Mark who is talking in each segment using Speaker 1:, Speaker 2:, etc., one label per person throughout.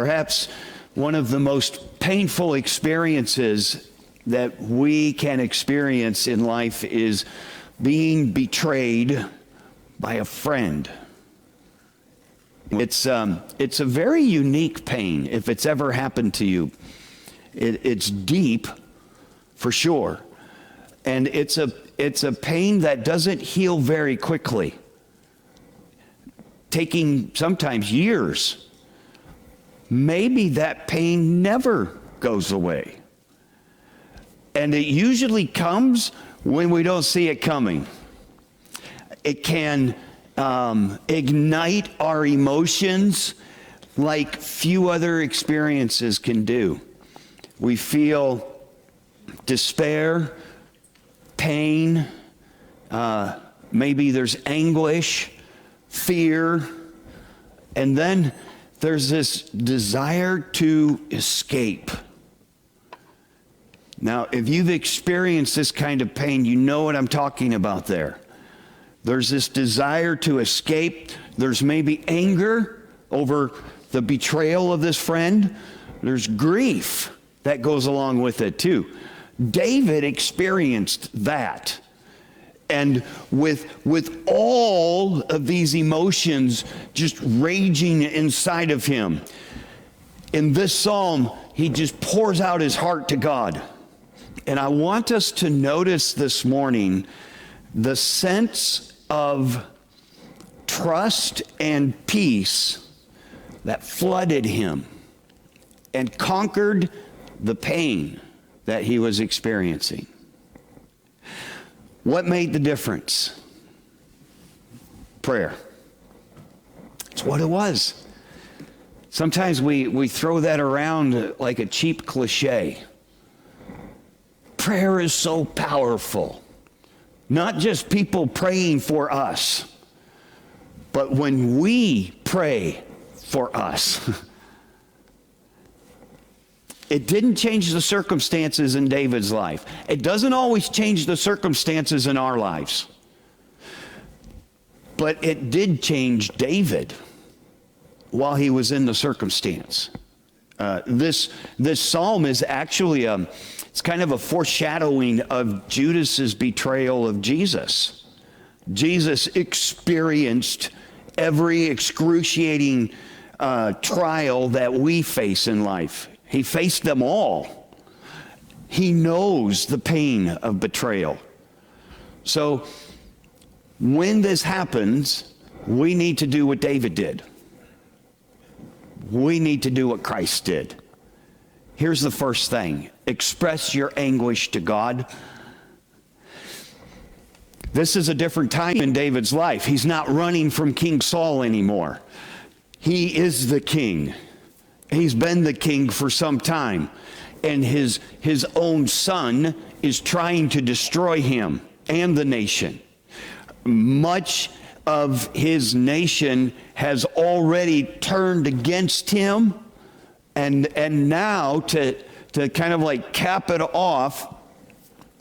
Speaker 1: Perhaps one of the most painful experiences that we can experience in life is being betrayed by a friend. It's a very unique pain if it's ever happened to you. It's deep, for sure, and it's a pain that doesn't heal very quickly, taking sometimes years. Maybe that pain never goes away. And it usually comes when we don't see it coming. It can ignite our emotions like few other experiences can do. We feel despair, pain, maybe there's anguish, fear, and then there's this desire to escape. Now, if you've experienced this kind of pain, you know what I'm talking about there. There's this desire to escape. There's maybe anger over the betrayal of this friend. There's grief that goes along with it too. David experienced that. And with all of these emotions just raging inside of him, in this psalm, he just pours out his heart to God. And I want us to notice this morning the sense of trust and peace that flooded him and conquered the pain that he was experiencing. What made the difference? Prayer. It's what it was. Sometimes we throw that around like a cheap cliche. Prayer is so powerful. Not just people praying for us, but when we pray for us. It didn't change the circumstances in David's life. It doesn't always change the circumstances in our lives. But it did change David while he was in the circumstance. This psalm is actually it's kind of a foreshadowing of Judas's betrayal of Jesus. Jesus experienced every excruciating trial that we face in life. He faced them all. He knows the pain of betrayal. So when this happens, we need to do what David did. We need to do what Christ did. Here's the first thing. Express your anguish to God. This is a different time in David's life. He's not running from King Saul anymore. He is the king. He's been the king for some time. And his own son is trying to destroy him and the nation. Much of his nation has already turned against him. And now to kind of like cap it off,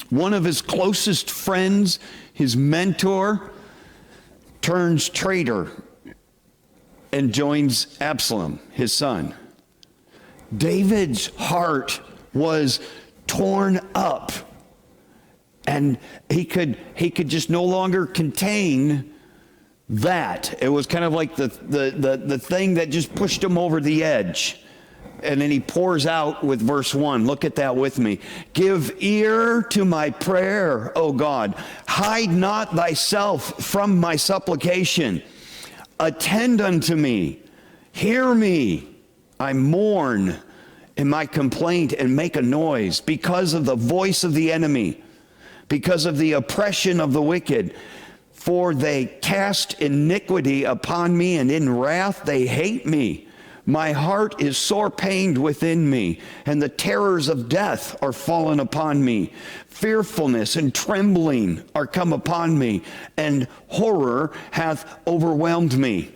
Speaker 1: one of his closest friends, his mentor, turns traitor and joins Absalom, his son. David's heart was torn up, and he could just no longer contain that. It was kind of like the thing that just pushed him over the edge. And then he pours out with verse 1. Look at that with me. Give ear to my prayer, O God. Hide not thyself from my supplication. Attend unto me. Hear me. I mourn in my complaint and make a noise because of the voice of the enemy, because of the oppression of the wicked. For they cast iniquity upon me, and in wrath they hate me. My heart is sore pained within me, and the terrors of death are fallen upon me. Fearfulness and trembling are come upon me, and horror hath overwhelmed me.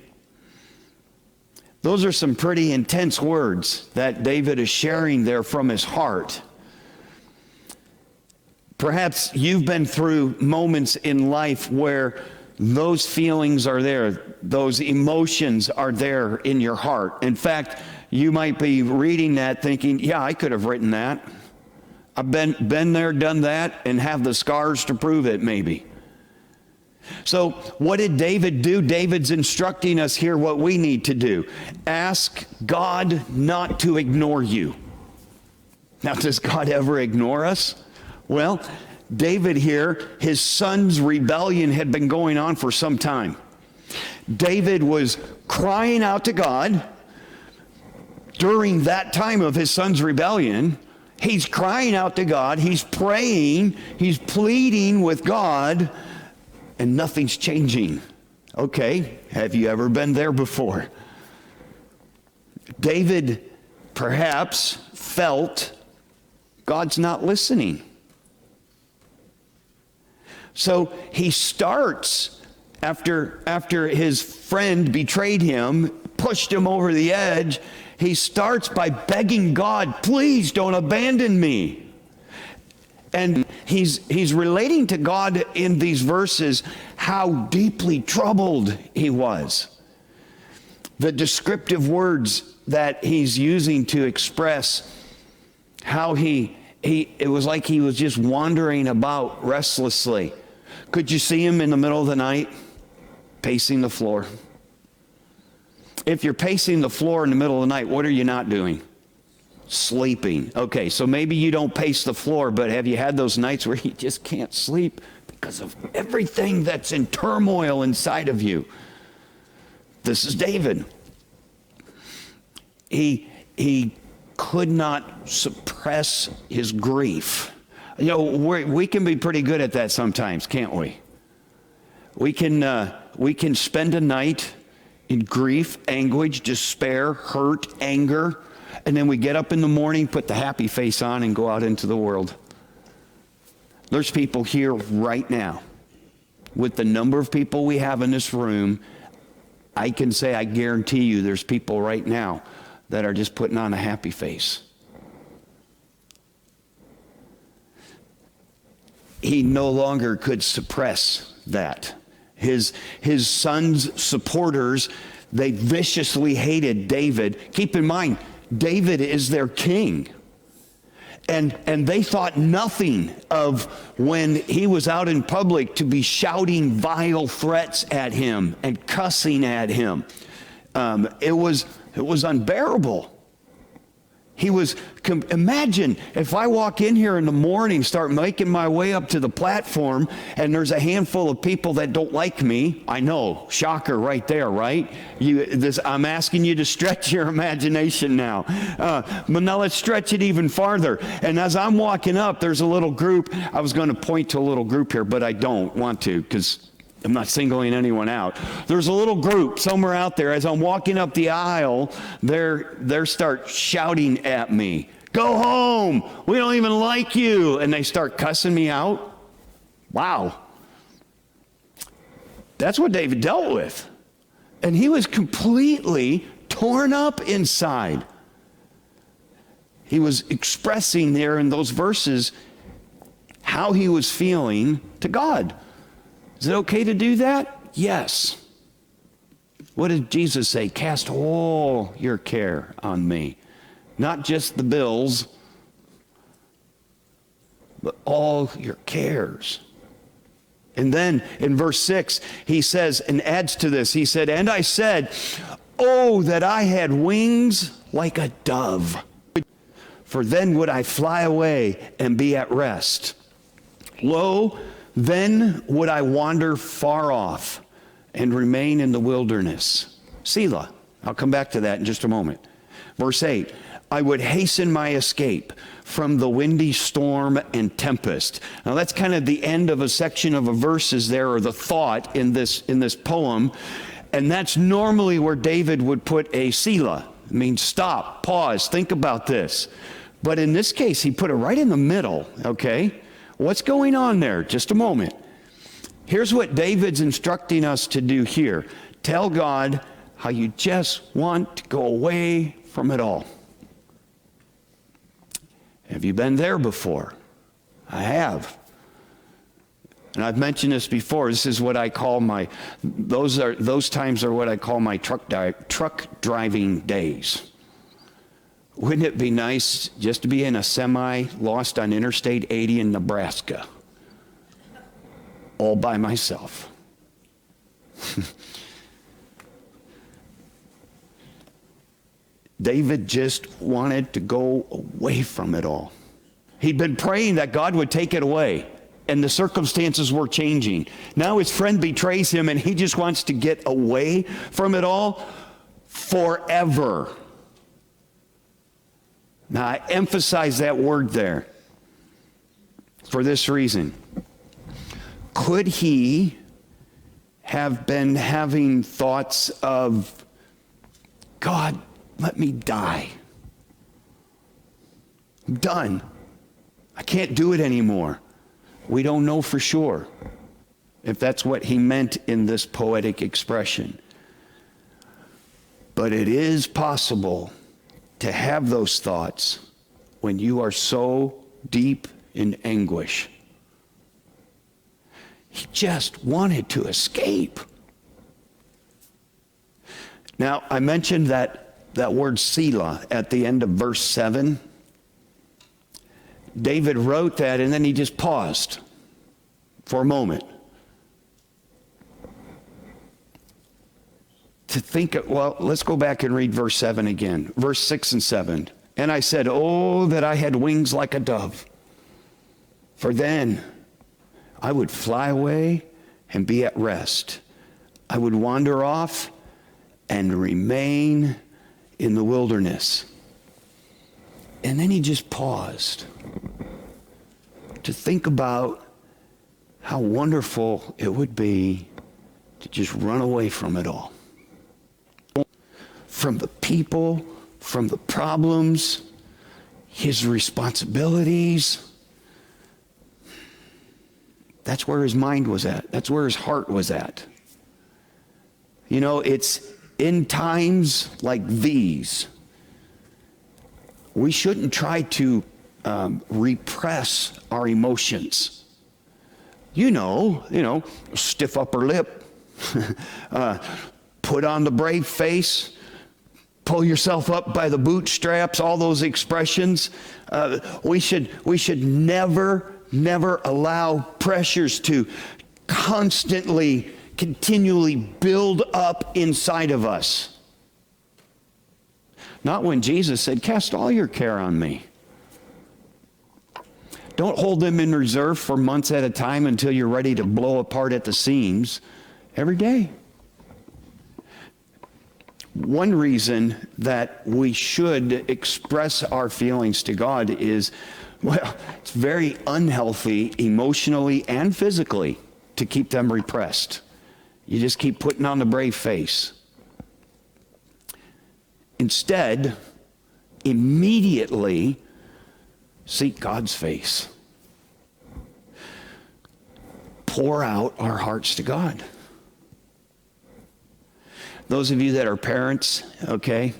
Speaker 1: Those are some pretty intense words that David is sharing there from his heart. Perhaps you've been through moments in life where those feelings are there, those emotions are there in your heart. In fact, You might be reading that thinking, yeah, I could have written that. I've been there, done that, and have the scars to prove it, maybe. So what did David do? David's instructing us here what we need to do. Ask God not to ignore you. Now, does God ever ignore us? Well, David here, his son's rebellion had been going on for some time. David was crying out to God during that time of his son's rebellion. He's crying out to God. He's praying. He's pleading with God, and nothing's changing. Okay, have you ever been there before? David perhaps felt God's not listening. So he starts, after his friend betrayed him, pushed him over the edge, he starts by begging God, please don't abandon me. And he's relating to God in these verses how deeply troubled he was. The descriptive words that he's using to express how it was like he was just wandering about restlessly. Could you see him in the middle of the night pacing the floor? If you're pacing the floor in the middle of the night, what are you not doing? Sleeping. Okay, so maybe you don't pace the floor, but have you had those nights where you just can't sleep because of everything that's in turmoil inside of you? This is David. He could not suppress his grief. You know, we can be pretty good at that sometimes, can't we? We can spend a night in grief, anguish, despair, hurt, anger, and then we get up in the morning, put the happy face on, and go out into the world. There's people here right now. With the number of people we have in this room, I can say, I guarantee you, there's people right now that are just putting on a happy face. He no longer could suppress that. His son's supporters, they viciously hated David. Keep in mind, David is their king. And they thought nothing of when he was out in public to be shouting vile threats at him and cussing at him. It was unbearable. Imagine if I walk in here in the morning, start making my way up to the platform, and there's a handful of people that don't like me. I know, shocker right there, right? I'm asking you to stretch your imagination now. But now let's stretch it even farther. And as I'm walking up, there's a little group. I was going to point to a little group here, but I don't want to because I'm not singling anyone out. There's a little group somewhere out there. As I'm walking up the aisle, they start shouting at me, "Go home! We don't even like you!" And they start cussing me out. Wow. That's what David dealt with. And he was completely torn up inside. He was expressing there in those verses how he was feeling to God. Is it okay to do that? Yes. What did Jesus say? Cast all your care on me. Not just the bills, but all your cares. And then in verse 6, he says, and adds to this, he said, "And I said, oh, that I had wings like a dove, for then would I fly away and be at rest. Lo, then would I wander far off and remain in the wilderness." Selah. I'll come back to that in just a moment. Verse 8, "I would hasten my escape from the windy storm and tempest." Now that's kind of the end of a section of a verses there, or the thought in this poem. And that's normally where David would put a Selah. It means stop, pause, think about this. But in this case, he put it right in the middle, okay? What's going on there? Just a moment. Here's what David's instructing us to do here. Tell God how you just want to go away from it all. Have you been there before? I have. And I've mentioned this before. This is what I call those times are what I call my truck driving days. Wouldn't it be nice just to be in a semi lost on Interstate 80 in Nebraska, all by myself? David just wanted to go away from it all. He'd been praying that God would take it away, and the circumstances were changing. Now his friend betrays him, and he just wants to get away from it all forever. Now, I emphasize that word there for this reason. Could he have been having thoughts of, God, let me die. I'm done. I can't do it anymore. We don't know for sure if that's what he meant in this poetic expression. But it is possible to have those thoughts when you are so deep in anguish. He just wanted to escape. Now, I mentioned that word Selah at the end of verse 7. David wrote that, and then he just paused for a moment to think, well, let's go back and read verse 7 again. Verse 6 and 7. And I said, oh, that I had wings like a dove, for then I would fly away and be at rest. I would wander off and remain in the wilderness. And then he just paused to think about how wonderful it would be to just run away from it all. From the people, from the problems, his responsibilities. That's where his mind was at. That's where his heart was at. You know, it's in times like these, we shouldn't try to repress our emotions. You know, stiff upper lip, put on the brave face, pull yourself up by the bootstraps, all those expressions. We should never allow pressures to continually build up inside of us. Not when Jesus said, cast all your care on me. Don't hold them in reserve for months at a time until you're ready to blow apart at the seams every day. One reason that we should express our feelings to God is, well, it's very unhealthy emotionally and physically to keep them repressed. You just keep putting on the brave face. Instead, immediately seek God's face. Pour out our hearts to God. Those of you that are parents, okay,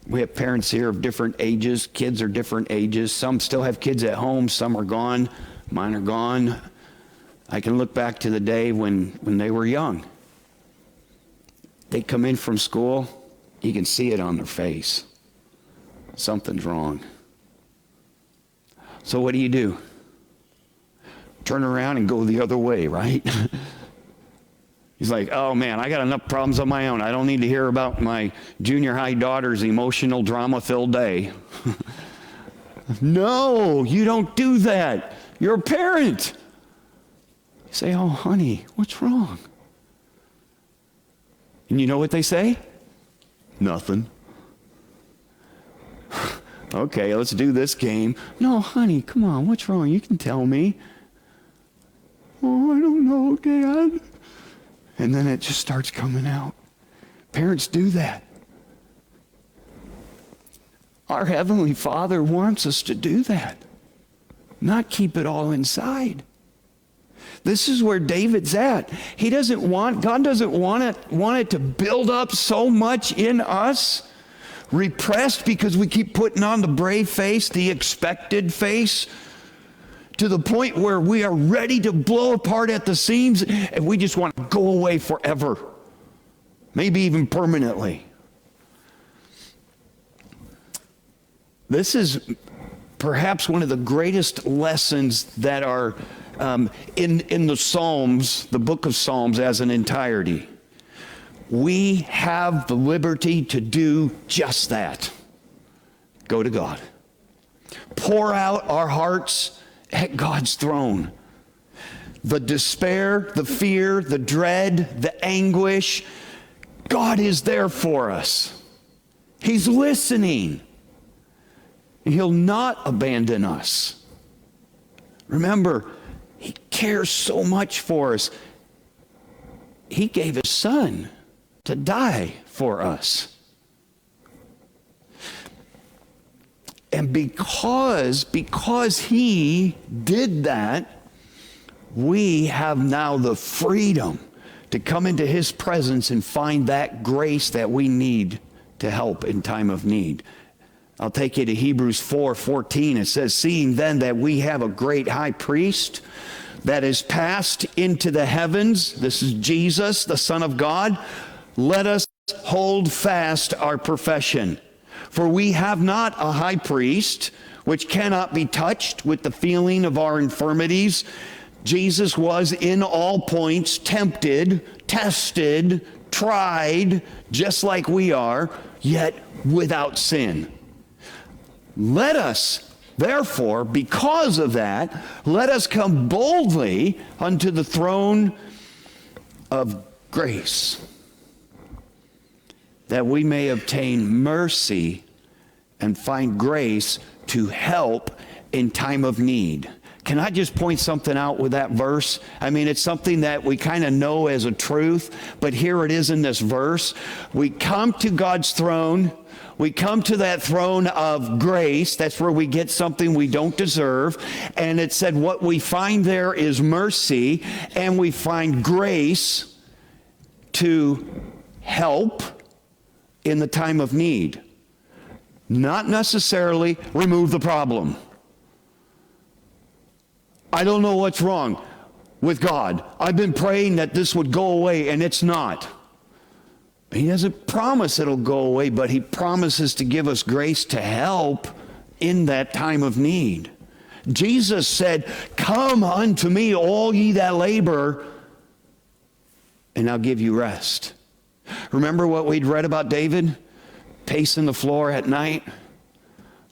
Speaker 1: we have parents here of different ages. Kids are different ages. Some still have kids at home. Some are gone. Mine are gone. I can look back to the day when they were young. They come in from school, you can see it on their face. Something's wrong. So what do? Turn around and go the other way, right? He's like, oh man, I got enough problems on my own. I don't need to hear about my junior high daughter's emotional drama-filled day. No, you don't do that. You're a parent. You say, oh honey, what's wrong? And you know what they say? Nothing. Okay, let's do this game. No, honey, come on, what's wrong? You can tell me. Oh, I don't know, Dad. And then it just starts coming out. Parents do that. Our Heavenly Father wants us to do that, not keep it all inside. This is where David's at. God doesn't want it to build up so much in us, repressed because we keep putting on the brave face, the expected face, to the point where we are ready to blow apart at the seams and we just want to go away forever, maybe even permanently. This is perhaps one of the greatest lessons that are in the Psalms, the book of Psalms as an entirety. We have the liberty to do just that. Go to God. Pour out our hearts at God's throne. The despair, the fear, the dread, the anguish, God is there for us. He's listening. He'll not abandon us. Remember, He cares so much for us. He gave His Son to die for us. And because He did that, we have now the freedom to come into His presence and find that grace that we need to help in time of need. I'll take you to Hebrews 4:14. It says, seeing then that we have a great high priest that is passed into the heavens, this is Jesus, the Son of God, let us hold fast our profession. For we have not a high priest which cannot be touched with the feeling of our infirmities. Jesus was in all points tempted, tested, tried, just like we are, yet without sin. Let us, therefore, because of that, let us come boldly unto the throne of grace, that we may obtain mercy and find grace to help in time of need. Can I just point something out with that verse? I mean, it's something that we kind of know as a truth, but here it is in this verse. We come to God's throne. We come to that throne of grace. That's where we get something we don't deserve. And it said what we find there is mercy, and we find grace to help in the time of need. Not necessarily remove the problem. I don't know what's wrong with God. I've been praying that this would go away, and it's not. He doesn't promise it'll go away, but He promises to give us grace to help in that time of need. Jesus said, come unto me, all ye that labor, and I'll give you rest. Remember what we'd read about David? Pacing the floor at night,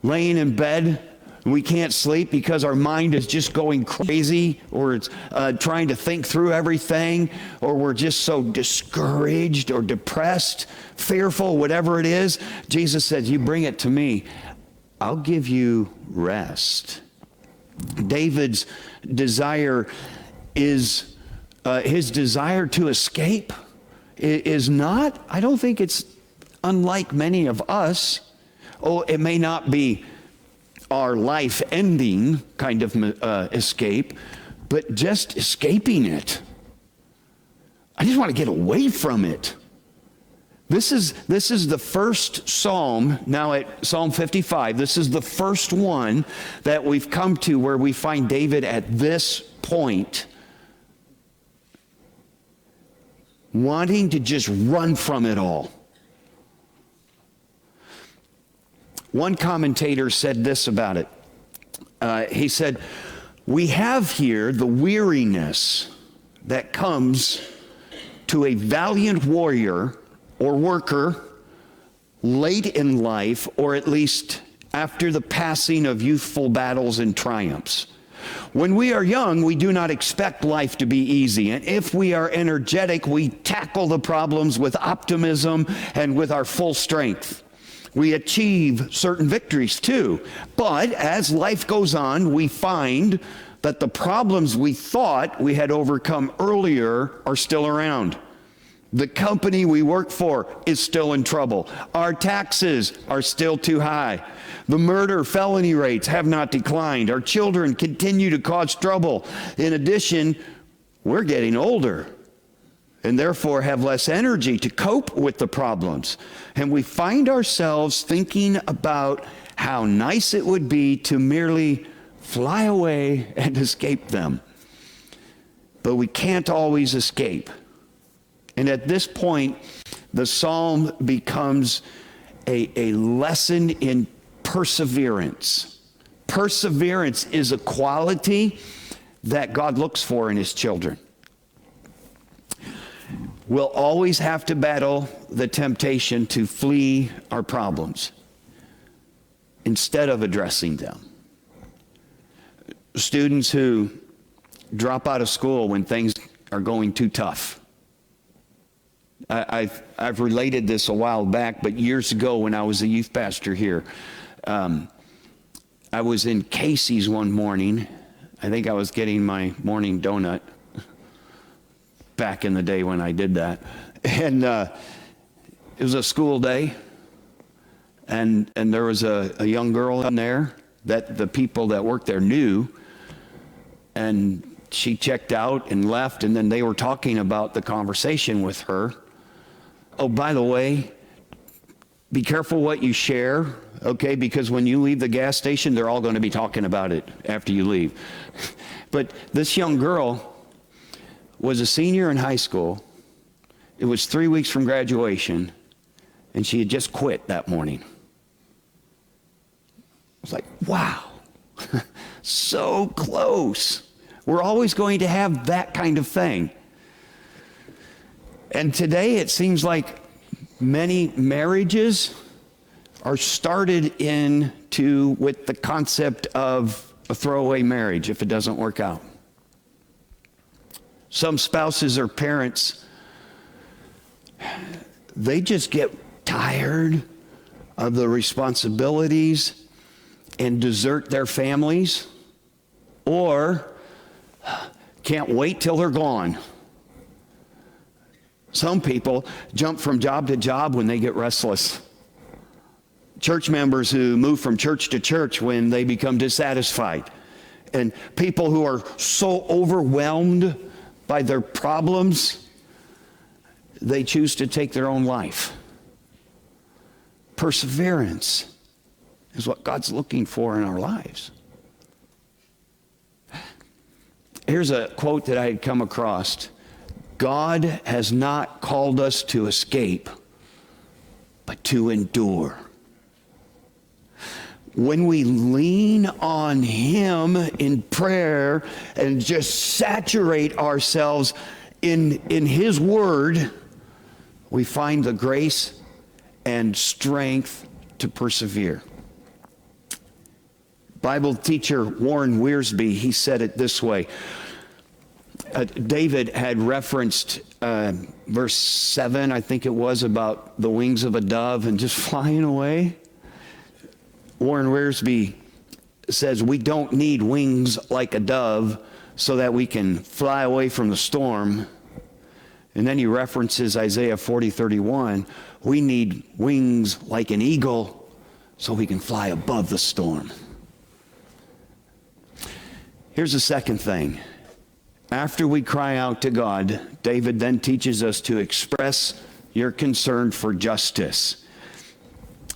Speaker 1: laying in bed. We can't sleep because our mind is just going crazy, or it's trying to think through everything, or we're just so discouraged or depressed, fearful, whatever it is. Jesus said, you bring it to me. I'll give you rest. David's desire is, his desire to escape is not, I don't think it's unlike many of us. Oh, it may not be our life-ending kind of escape, but just escaping it. I just want to get away from it. This is the first psalm, now at Psalm 55, this is the first one that we've come to where we find David at this point wanting to just run from it all. One commentator said this about it. He said, we have here the weariness that comes to a valiant warrior or worker late in life, or at least after the passing of youthful battles and triumphs. When we are young, we do not expect life to be easy. And if we are energetic, we tackle the problems with optimism and with our full strength. We achieve certain victories too. But as life goes on, we find that the problems we thought we had overcome earlier are still around. The company we work for is still in trouble. Our taxes are still too high. The murder felony rates have not declined. Our children continue to cause trouble. In addition, we're getting older and therefore have less energy to cope with the problems. And we find ourselves thinking about how nice it would be to merely fly away and escape them. But we can't always escape. And at this point, the psalm becomes a lesson in perseverance. Perseverance is a quality that God looks for in his children. We'll always have to battle the temptation to flee our problems instead of addressing them. Students who drop out of school when things are going too tough. I've related this a while back, but years ago when I was a youth pastor here, I was in Casey's one morning. I think I was getting my morning donut back in the day when I did that. And it was a school day, and there was a young girl in there that the people that worked there knew, and she checked out and left, and then they were talking about the conversation with her. Oh, by the way, be careful what you share, okay? Because when you leave the gas station, they're all going to be talking about it after you leave. But this young girl was a senior in high school. It was 3 weeks from graduation, and she had just quit that morning. I was like, wow, so close. We're always going to have that kind of thing. And today it seems like many marriages are started with the concept of a throwaway marriage if it doesn't work out. Some spouses or parents, they just get tired of the responsibilities and desert their families, or can't wait till they're gone. Some people jump from job to job when they get restless. Church members who move from church to church when they become dissatisfied. And people who are so overwhelmed by their problems, they choose to take their own life. Perseverance is what God's looking for in our lives. Here's a quote that I had come across. God has not called us to escape, but to endure. When we lean on him in prayer and just saturate ourselves in his word, we find the grace and strength to persevere. Bible teacher Warren Wiersbe, he said it this way. David had referenced verse 7, I think it was, about the wings of a dove and just flying away. Warren Wiersbe says we don't need wings like a dove so that we can fly away from the storm. And then he references Isaiah 40:31. We need wings like an eagle so we can fly above the storm. Here's the second thing. After we cry out to God, David then teaches us to express your concern for justice.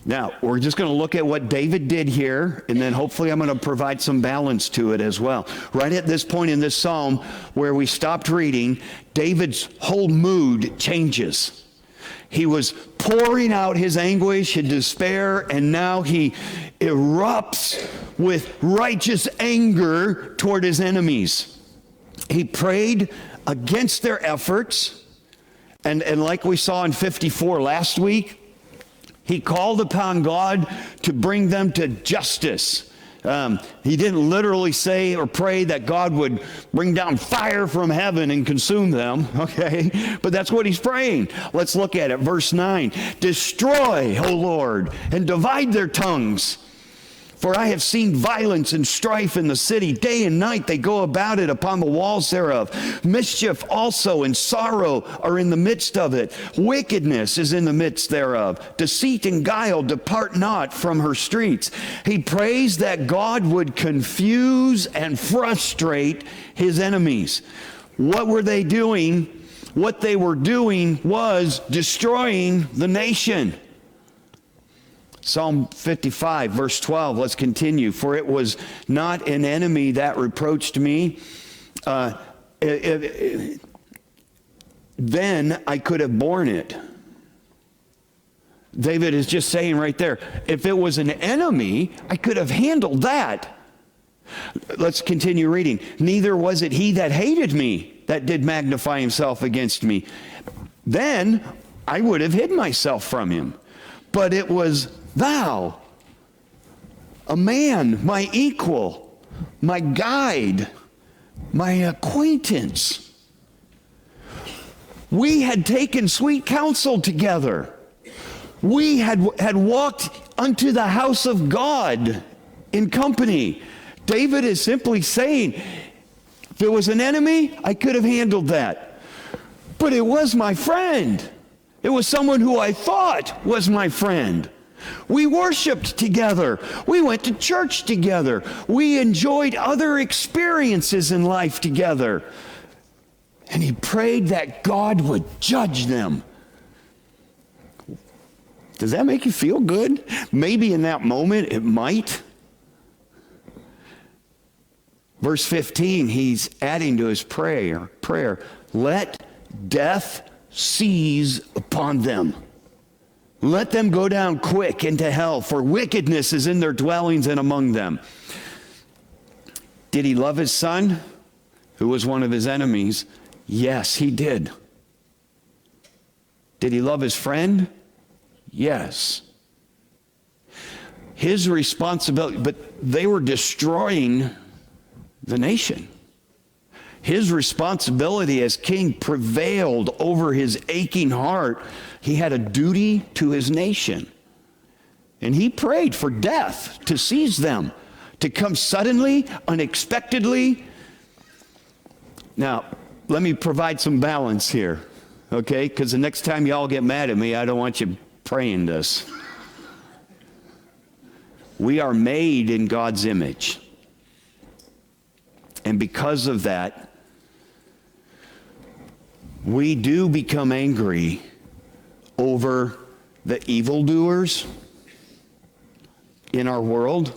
Speaker 1: Now, we're just going to look at what David did here, and then hopefully I'm going to provide some balance to it as well. Right at this point in this psalm where we stopped reading, David's whole mood changes. He was pouring out his anguish and despair, and now he erupts with righteous anger toward his enemies. He prayed against their efforts, and like we saw in 54 last week, he called upon God to bring them to justice. He didn't literally say or pray that God would bring down fire from heaven and consume them, okay? But that's what he's praying. Let's look at it. Verse 9, destroy, O Lord, and divide their tongues. For I have seen violence and strife in the city. Day and night they go about it upon the walls thereof. Mischief also and sorrow are in the midst of it. Wickedness is in the midst thereof. Deceit and guile depart not from her streets. He prays that God would confuse and frustrate his enemies. What were they doing? What they were doing was destroying the nation. Psalm 55, verse 12, let's continue. For it was not an enemy that reproached me. Then I could have borne it. David is just saying right there, if it was an enemy, I could have handled that. Let's continue reading. Neither was it he that hated me that did magnify himself against me. Then I would have hid myself from him. But it was thou, a man, my equal, my guide, my acquaintance. We had taken sweet counsel together. We had walked unto the house of God in company. David is simply saying, if it was an enemy, I could have handled that. But it was my friend. It was someone who I thought was my friend. We worshiped together. We went to church together. We enjoyed other experiences in life together. And he prayed that God would judge them. Does that make you feel good? Maybe in that moment it might. Verse 15, he's adding to his prayer, let death seize upon them. Let them go down quick into hell, for wickedness is in their dwellings and among them. Did he love his son, who was one of his enemies? Yes, he did. Did he love his friend? Yes. His responsibility, but they were destroying the nation. His responsibility as king prevailed over his aching heart. He had a duty to his nation. And he prayed for death to seize them, to come suddenly, unexpectedly. Now, let me provide some balance here, okay? Because the next time y'all get mad at me, I don't want you praying this. We are made in God's image. And because of that, we do become angry over the evildoers in our world.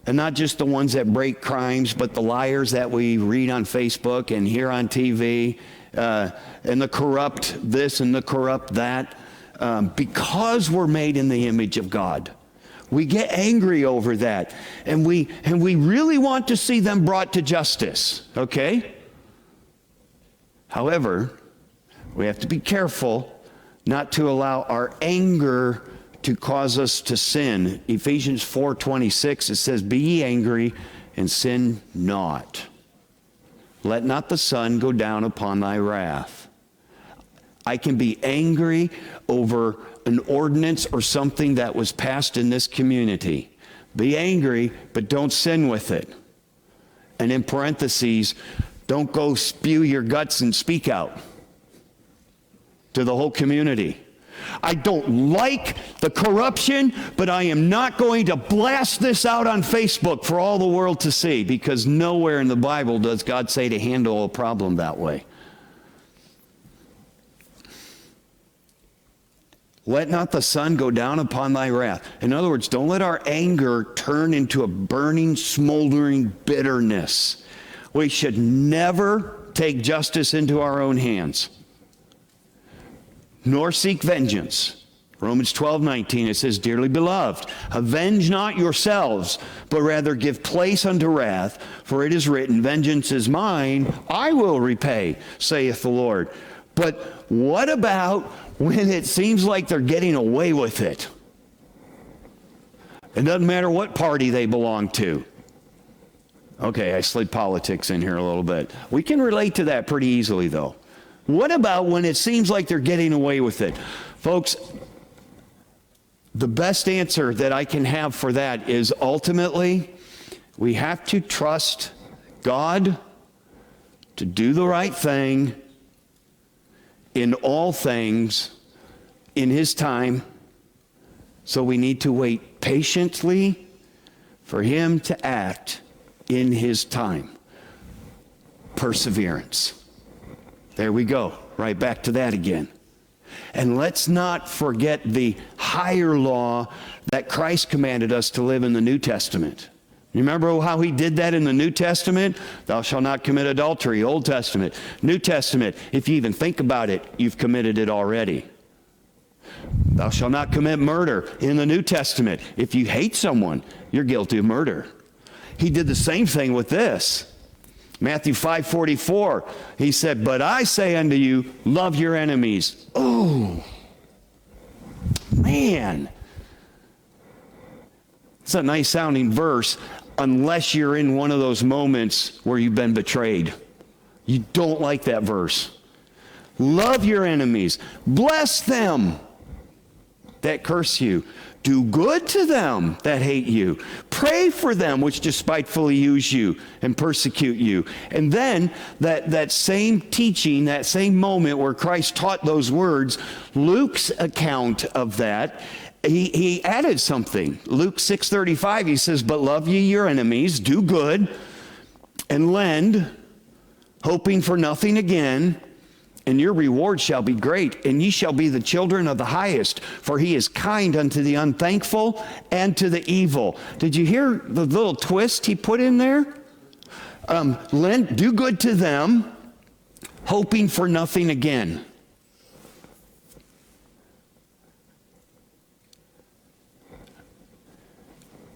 Speaker 1: And not just the ones that break crimes, but the liars that we read on Facebook and hear on TV, and the corrupt this and the corrupt that. Because we're made in the image of God, we get angry over that. And we really want to see them brought to justice, okay? However, we have to be careful not to allow our anger to cause us to sin. Ephesians 4:26, it says, be ye angry and sin not. Let not the sun go down upon thy wrath. I can be angry over an ordinance or something that was passed in this community. Be angry, but don't sin with it. And in parentheses, don't go spew your guts and speak out to the whole community. I don't like the corruption, but I am not going to blast this out on Facebook for all the world to see, because nowhere in the Bible does God say to handle a problem that way. Let not the sun go down upon thy wrath. In other words, don't let our anger turn into a burning, smoldering bitterness. We should never take justice into our own hands, nor seek vengeance. Romans 12:19, it says, dearly beloved, avenge not yourselves, but rather give place unto wrath, for it is written, vengeance is mine, I will repay, saith the Lord. But what about when it seems like they're getting away with it? It doesn't matter what party they belong to. Okay, I slid politics in here a little bit. We can relate to that pretty easily, though. What about when it seems like they're getting away with it? Folks, the best answer that I can have for that is ultimately we have to trust God to do the right thing in all things in His time. So we need to wait patiently for Him to act in His time. Perseverance. There we go. Right back to that again. And let's not forget the higher law that Christ commanded us to live in the New Testament. You remember how He did that in the New Testament? Thou shalt not commit adultery, Old Testament. New Testament, if you even think about it, you've committed it already. Thou shalt not commit murder in the New Testament. If you hate someone, you're guilty of murder. He did the same thing with this. Matthew 5:44, he said, but I say unto you, love your enemies. Oh, man. It's a nice sounding verse unless you're in one of those moments where you've been betrayed. You don't like that verse. Love your enemies. Bless them that curse you. Do good to them that hate you. Pray for them which despitefully use you and persecute you. And then that same teaching, that same moment where Christ taught those words, Luke's account of that, he added something. Luke 6:35, he says, but love ye your enemies, do good, and lend, hoping for nothing again, and your reward shall be great, and ye shall be the children of the highest, for he is kind unto the unthankful and to the evil. Did you hear the little twist he put in there? Do good to them, hoping for nothing again.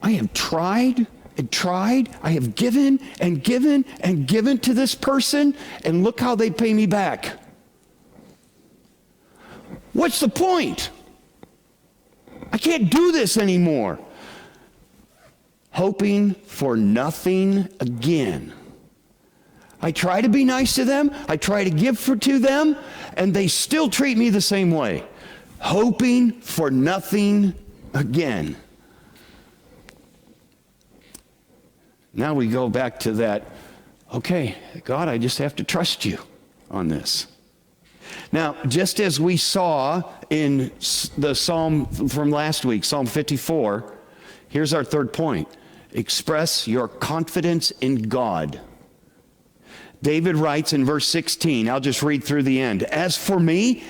Speaker 1: I have tried and tried. I have given and given and given to this person, and look how they pay me back. What's the point? I can't do this anymore. Hoping for nothing again. I try to be nice to them. I try to give to them, and they still treat me the same way. Hoping for nothing again. Now we go back to that, okay, God, I just have to trust you on this. Now, just as we saw in the psalm from last week, Psalm 54, here's our third point. Express your confidence in God. David writes in verse 16, I'll just read through the end. As for me,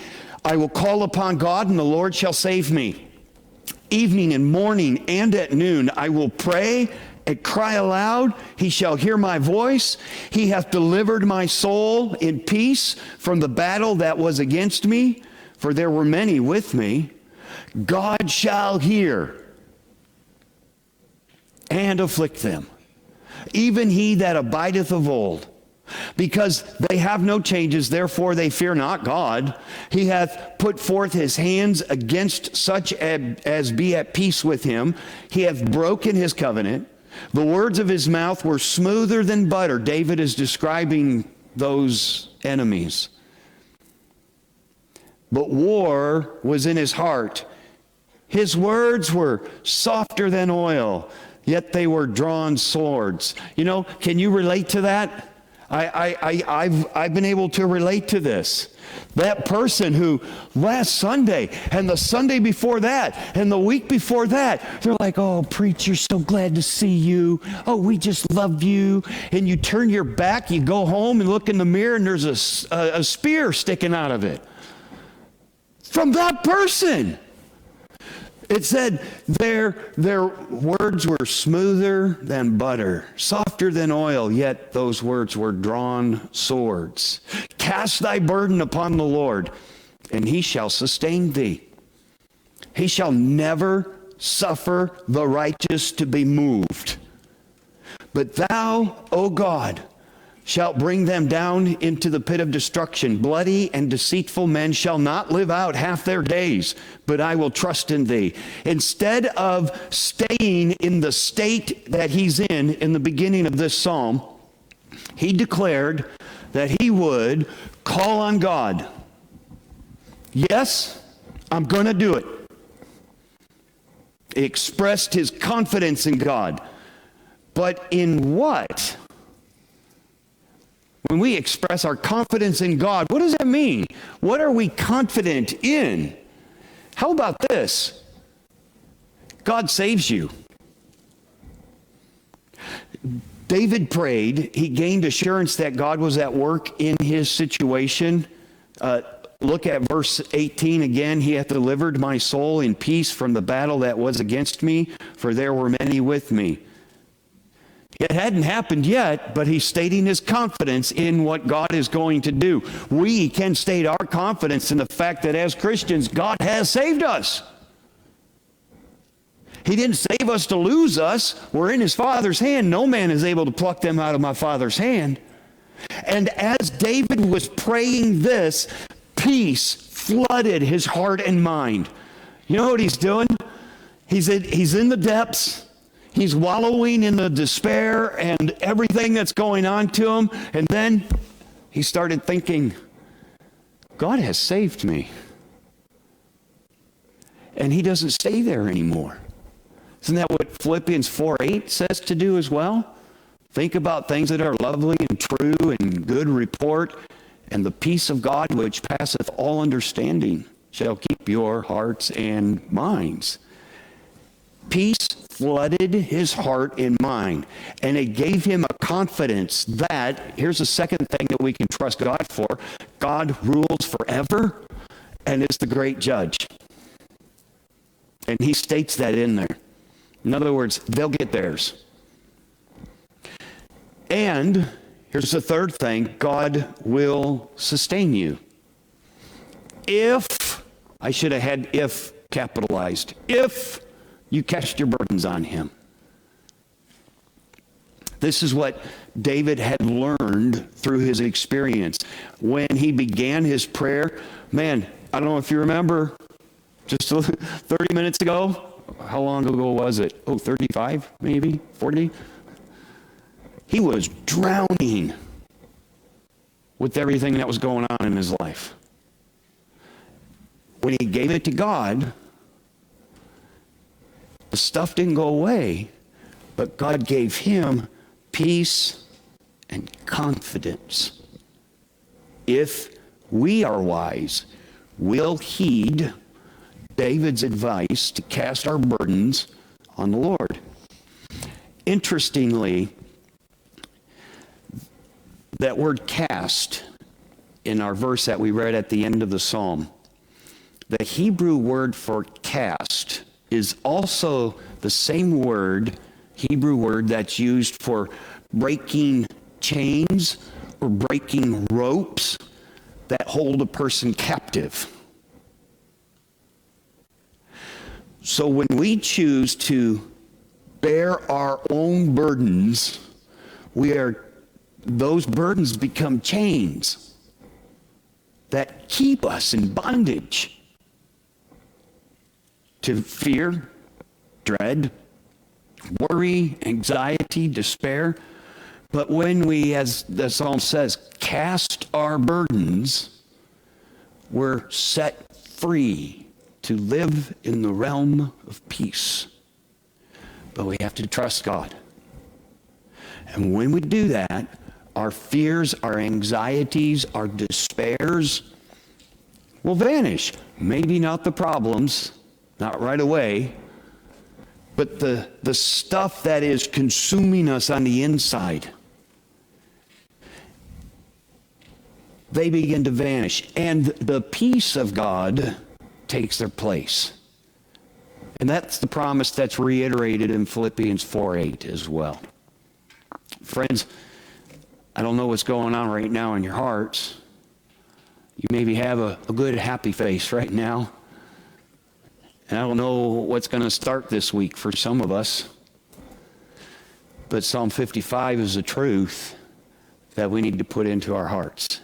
Speaker 1: I will call upon God, and the Lord shall save me. Evening and morning and at noon I will pray and cry aloud. He shall hear my voice. He hath delivered my soul in peace from the battle that was against me, for there were many with me. God shall hear and afflict them, even he that abideth of old. Because they have no changes, therefore they fear not God. He hath put forth his hands against such as be at peace with him. He hath broken his covenant. The words of his mouth were smoother than butter. David is describing those enemies. But war was in his heart. His words were softer than oil, yet they were drawn swords. You know, can you relate to that? I've been able to relate to this. That person who last Sunday and the Sunday before that and the week before that, they're like, oh, preacher, so glad to see you. Oh, we just love you. And you turn your back, you go home and look in the mirror, and there's a spear sticking out of it. From that person. It said their words were smoother than butter, softer than oil, yet those words were drawn swords. Cast thy burden upon the Lord, and he shall sustain thee. He shall never suffer the righteous to be moved. But thou, O God, shalt bring them down into the pit of destruction. Bloody and deceitful men shall not live out half their days, but I will trust in thee. Instead of staying in the state that he's in the beginning of this psalm, he declared that he would call on God. Yes, I'm going to do it. He expressed his confidence in God. But in what? When we express our confidence in God, what does that mean? What are we confident in? How about this? God saves you. David prayed. He gained assurance that God was at work in his situation. Look at verse 18 again. He hath delivered my soul in peace from the battle that was against me, for there were many with me. It hadn't happened yet, but he's stating his confidence in what God is going to do. We can state our confidence in the fact that as Christians, God has saved us. He didn't save us to lose us. We're in his Father's hand. No man is able to pluck them out of my Father's hand. And as David was praying this, peace flooded his heart and mind. You know what he's doing? He's in the depths. He's wallowing in the despair and everything that's going on to him. And then he started thinking, God has saved me. And he doesn't stay there anymore. Isn't that what Philippians 4:8 says to do as well? Think about things that are lovely and true and good report, and the peace of God which passeth all understanding shall keep your hearts and minds. Peace flooded his heart and mind, and it gave him a confidence that, here's the second thing that we can trust God for, God rules forever and is the great judge. And he states that in there. In other words, they'll get theirs. And here's the third thing, God will sustain you. If, I should have had if capitalized, if you cast your burdens on him. This is what David had learned through his experience. When he began his prayer, man, I don't know if you remember, just 30 minutes ago, how long ago was it? 35, maybe, 40? He was drowning with everything that was going on in his life. When he gave it to God, the stuff didn't go away, but God gave him peace and confidence. If we are wise, we'll heed David's advice to cast our burdens on the Lord. Interestingly, that word cast in our verse that we read at the end of the psalm, the Hebrew word for cast is also the same word, Hebrew word that's used for breaking chains or breaking ropes that hold a person captive. So when we choose to bear our own burdens, those burdens become chains that keep us in bondage to fear, dread, worry, anxiety, despair. But when we, as the psalm says, cast our burdens, we're set free to live in the realm of peace. But we have to trust God. And when we do that, our fears, our anxieties, our despairs will vanish. Maybe not the problems, not right away, but the stuff that is consuming us on the inside, they begin to vanish. And the peace of God takes their place. And that's the promise that's reiterated in Philippians 4:8 as well. Friends, I don't know what's going on right now in your hearts. You maybe have a good, happy face right now. And I don't know what's going to start this week for some of us. But Psalm 55 is the truth that we need to put into our hearts.